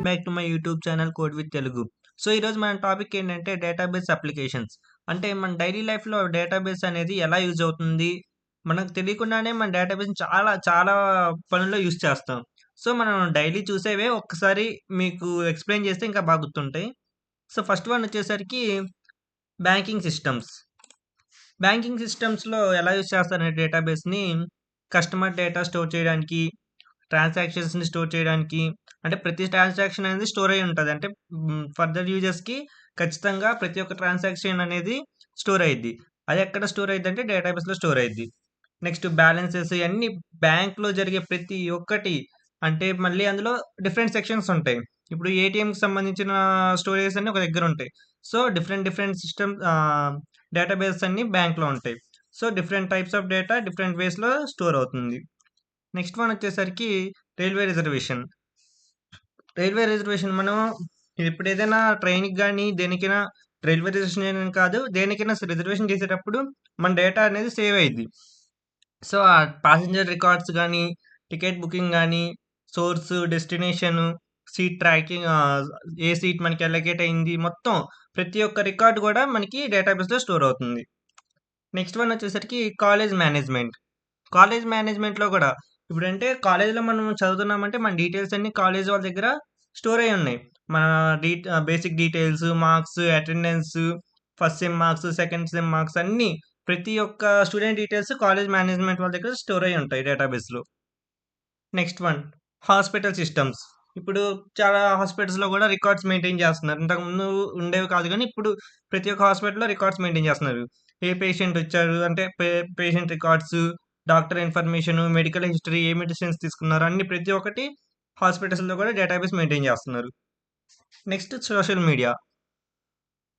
Back to my YouTube channel code with Telugu. So, ఈరోజు మన topic ఏంటంటే డేటాబేస్ అప్లికేషన్స్. అంటే మన డైలీ లైఫ్‌లో డేటాబేస్ అనేది ఎలా యూజ్ అవుతుంది? మనకు తెలియకుండానే మన డేటాబేస్‌ని చాలా చాలా పనుల్లో యూజ్ చేస్తాం. సో, మనం డైలీ చూసేవే ఒక్కసారి మీకు ఎక్స్‌ప్లెయిన్ చేస్తే ఇంకా బాగా గుర్తుంటాయి. సో, ఫస్ట్ వన్ వచ్చేసరికి బ్యాంకింగ్ సిస్టమ్స్. బ్యాంకింగ్ సిస్టమ్స్‌లో ఎలా యూజ్ చేస్తారంటే డేటాబేస్‌ని కస్టమర్ డేటా స్టోర్ చేయడానికి, ట్రాన్సాక్షన్స్‌ని స్టోర్ చేయడానికి, అంటే ప్రతి ట్రాన్సాక్షన్ అనేది స్టోర్ అయ్యి ఉంటది. అంటే ఫర్దర్ యూజర్స్‌కి ఖచ్చితంగా ప్రతి ఒక్క ట్రాన్సాక్షన్ అనేది స్టోర్ అయ్యిద్ది. అది ఎక్కడ స్టోర్ అయ్యిద్దంటే డేటాబేస్‌లో స్టోర్ అయ్యిద్ది. నెక్స్ట్ బ్యాలెన్సెస్ ఇయన్నీ బ్యాంక్‌లో జరిగే ప్రతి ఒక్కటి అంటే మళ్ళీ అందులో డిఫరెంట్ సెక్షన్స్ ఉంటాయి. ఇప్పుడు ఏటీఎంకి సంబంధించిన స్టోరేజెస్ అన్నీ ఒక దగ్గర ఉంటాయి. సో, డిఫరెంట్ డిఫరెంట్ డేటాబేస్ అన్నీ బ్యాంక్‌లో ఉంటాయి. So, different types of data different వేస్‌లో స్టోర్ అవుతుంది. నెక్స్ట్ వన్ వచ్చేసరికి రైల్వే రిజర్వేషన్. రైల్వే రిజర్వేషన్ మనం ఇప్పుడు ఏదైనా ట్రైన్‌కి గాని, దేనికైనా రైల్వే రిజర్వేషన్ అని కాదు, దేనికైనా రిజర్వేషన్ చేసేటప్పుడు మన డేటా అనేది సేవ్ అయ్యిద్ది. సో, ఆ పాసెంజర్ రికార్డ్స్ గాని, టికెట్ బుకింగ్ గాని, సోర్స్, డెస్టినేషను, సీట్ ట్రాకింగ్ ఏ సీట్ మనకి అలొకేట్ అయింది మొత్తం ప్రతి ఒక్క రికార్డ్ గూడా మనకి డేటాబేస్‌లో స్టోర్ అవుతుంది. నెక్స్ట్ వన్ వచ్చేసరికి కాలేజ్ మేనేజ్‌మెంట్. కాలేజ్ మేనేజ్‌మెంట్‌లో గూడా ఇప్పుడంటే కాలేజ్‌లో మనం చదువుతున్నామంటే మన డీటెయిల్స్ అన్నీ కాలేజ్ వాళ్ళ దగ్గర స్టోర్ అయ్యి ఉన్నాయి. మన basic details, marks, attendance, first sem marks, second sem marks అన్నీ ప్రతి ఒక్క స్టూడెంట్ డీటెయిల్స్ కాలేజ్ మేనేజ్‌మెంట్ వాళ్ళ దగ్గర స్టోర్ అయ్యి ఉంటాయి డేటాబేస్‌లో. Next one hospital systems. ఇప్పుడు చాలా హాస్పిటల్స్‌లో గూడా రికార్డ్స్ మెయింటైన్ చేస్తున్నారు. ఇంతకుముందు ఉండేవి కాదు గానీ, ఇప్పుడు ప్రతి ఒక్క హాస్పిటల్‌లో రికార్డ్స్ మెయింటైన్ చేస్తున్నారు. ఏ పేషెంట్ వచ్చారు అంటే patient records, doctor information, medical history, ఏ మెడిసిన్స్ తీసుకున్నారు అన్ని ప్రతి ఒక్కటి హాస్పిటల్స్‌లో కూడా డేటాబేస్ మెయింటైన్ చేస్తున్నారు. Next social media.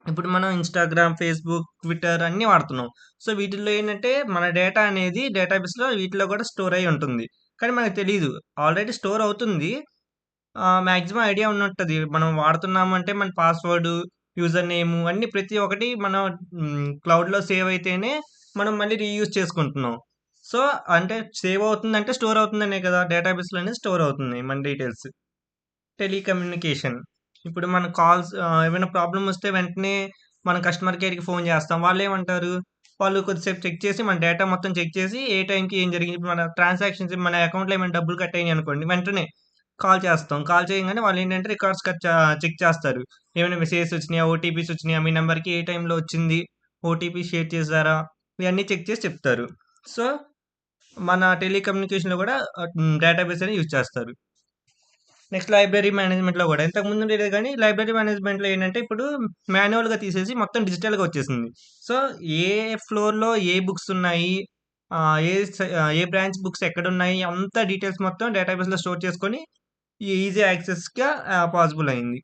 ఇప్పుడు మనం ఇన్‌స్టాగ్రామ్, ఫేస్‌బుక్, ట్విట్టర్ అన్నీ వాడుతున్నాం. సో, వీటిల్లో ఏంటంటే మన డేటా అనేది డేటాబేస్‌లో వీటిలో కూడా స్టోర్ అయ్యి ఉంటుంది. కానీ మనకు తెలీదు. ఆల్రెడీ స్టోర్ అవుతుంది. మాక్సిమం ఐడియా ఉన్నట్టది. మనం వాడుతున్నామంటే మన పాస్‌వర్డు, యూజర్ నేము అన్నీ ప్రతి ఒక్కటి మనం క్లౌడ్‌లో సేవ్ అయితేనే మనం మళ్ళీ రీయూజ్ చేసుకుంటున్నాం. సో, అంటే సేవ్ అవుతుందంటే స్టోర్ అవుతుందనే కదా! డేటాబేస్‌లో అనేది స్టోర్ అవుతుంది మన డీటెయిల్స్. టెలికమ్యూనికేషన్. ఇప్పుడు మన కాల్స్ ఏమైనా ప్రాబ్లమ్ వస్తే వెంటనే మన కస్టమర్ కేర్‌కి ఫోన్ చేస్తాం. వాళ్ళేమంటారు? వాళ్ళు కొద్దిసేపు చెక్ చేసి మన డేటా మొత్తం చెక్ చేసి ఏ టైంకి ఏం జరిగింది, ఇప్పుడు మన ట్రాన్సాక్షన్స్ మన అకౌంట్‌లో ఏమైనా డబ్బులు కట్ అయినాయి అనుకోండి, వెంటనే కాల్ చేస్తాం. కాల్ చేయంగానే వాళ్ళేంటంటే రికార్డ్స్ చెక్ చేస్తారు. ఏమైనా మెసేజెస్ వచ్చినాయా? ఓటీపీస్ వచ్చినాయా? మీ నంబర్‌కి ఏ టైంలో వచ్చింది? ఓటీపీ షేర్ చేసారా? ఇవన్నీ చెక్ చేసి చెప్తారు. సో, మన టెలికమ్యూనికేషన్‌లో కూడా డేటాబేస్ అనేది యూజ్ చేస్తారు. నెక్స్ట్ లైబ్రరీ మేనేజ్‌మెంట్‌లో గూడా. ఇంతకుముందు ఉండేది గానీ, లైబ్రరీ మేనేజ్‌మెంట్‌లో ఏంటంటే, ఇప్పుడు మాన్యువల్‌గా తీసేసి మొత్తం డిజిటల్‌గా వచ్చేసింది. సో, ఏ ఫ్లోర్‌లో ఏ బుక్స్ ఉన్నాయి, ఏ బ్రాంచ్ బుక్స్ ఎక్కడున్నాయి, అంతా డీటెయిల్స్ మొత్తం డేటాబేస్‌లో స్టోర్ చేసుకొని, ఈజీ యాక్సెస్‌గా పాసిబుల్ అయింది.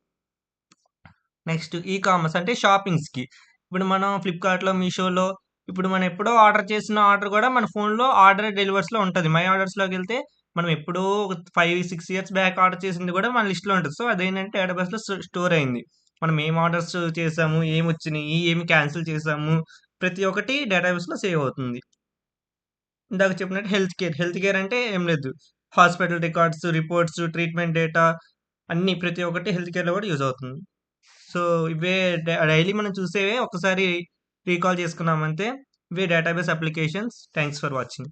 నెక్స్ట్ కామర్స్ అంటే షాపింగ్స్‌కి. ఇప్పుడు మనం ఫ్లిప్‌కార్ట్‌లో, మీషోలో ఇప్పుడు మనం ఎప్పుడో ఆర్డర్ చేసిన ఆర్డర్ గూడా మన ఫోన్‌లో ఆర్డర్ డెలివర్స్‌లో ఉంటది. మై ఆర్డర్స్‌లోకెళ్తే మనం ఎప్పుడో ఒక 5, 6 ఇయర్స్ బ్యాక్ ఆర్డర్ చేసింది గూడా మన లిస్ట్‌లో ఉంటది. సో, అదేంటంటే డేటాబేస్‌లో స్టోర్ అయింది. మనం ఏం ఆర్డర్స్ చేసాము, ఏమొచ్చినియి, ఏమి క్యాన్సిల్ చేసాము, ప్రతి ఒక్కటి డేటాబేస్‌లో సేవ్ అవుతుంది. ఇందాక చెప్పినట్టు హెల్త్ కేర్. హెల్త్ కేర్ అంటే ఏం లేదు. Hospital records, reports, treatment data అన్నీ ప్రతి ఒక్కటి హెల్త్ కేర్‌లో గూడా యూజ్ అవుతుంది. సో, ఇవే డైలీ మనం చూసేవే ఒక్కసారి రీకాల్ చేసుకున్నామంతే. ఇవే database applications. Thanks for watching.